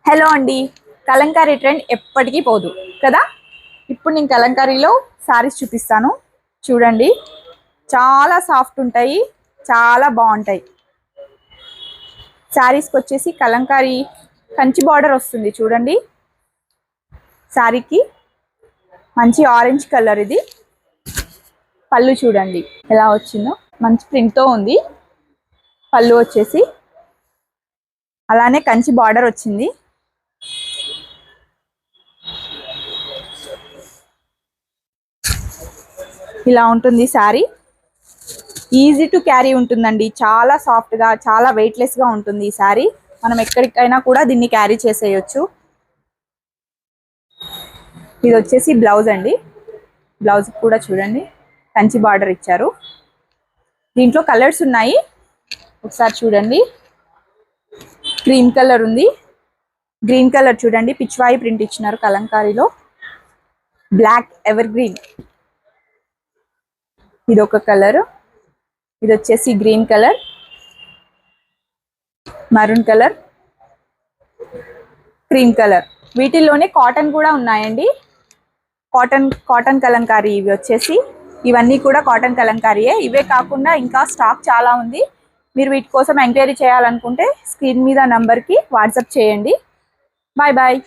Hello అండి. Kalamkari trend ఎప్పటికీ పోదు కదా. ఇప్పుడు నేను కలంకారీలో శారీస్ చూపిస్తాను, చూడండి. చాలా సాఫ్ట్ ఉంటాయి, చాలా బాగుంటాయి. శారీస్కి వచ్చేసి కలంకారీ కంచి బార్డర్ వస్తుంది చూడండి. శారీకి మంచి ఆరెంజ్ కలర్, ఇది పళ్ళు చూడండి ఎలా వచ్చిందో, మంచి ప్రింట్తో ఉంది. పళ్ళు వచ్చేసి అలానే కంచి బార్డర్ వచ్చింది. ఇలా ఉంటుంది శారీ. ఈజీ టు క్యారీ ఉంటుందండి, చాలా సాఫ్ట్గా, చాలా వెయిట్లెస్గా ఉంటుంది ఈ శారీ. మనం ఎక్కడికైనా కూడా దీన్ని క్యారీ చేసేయచ్చు. ఇది వచ్చేసి బ్లౌజ్ అండి. బ్లౌజ్ కూడా చూడండి కంచి బార్డర్ ఇచ్చారు. దీంట్లో కలర్స్ ఉన్నాయి, ఒకసారి చూడండి. క్రీమ్ కలర్ ఉంది, గ్రీన్ కలర్ చూడండి, పిచ్వాయి ప్రింట్ ఇచ్చినారు కలంకారీలో. బ్లాక్ ఎవర్ గ్రీన్, ఇది ఒక కలర్. ఇది వచ్చేసి green colour, maroon colour, cream colour. వీటిల్లోనే కాటన్ కూడా ఉన్నాయండి. కాటన్ కలంకారీ ఇవి వచ్చేసి, ఇవన్నీ కూడా కాటన్ కలంకారీయే. ఇవే కాకుండా ఇంకా స్టాక్ చాలా ఉంది. మీరు వీటి కోసం ఎంక్వైరీ చేయాలనుకుంటే స్క్రీన్ మీద నంబర్కి వాట్సాప్ చేయండి. Bye bye.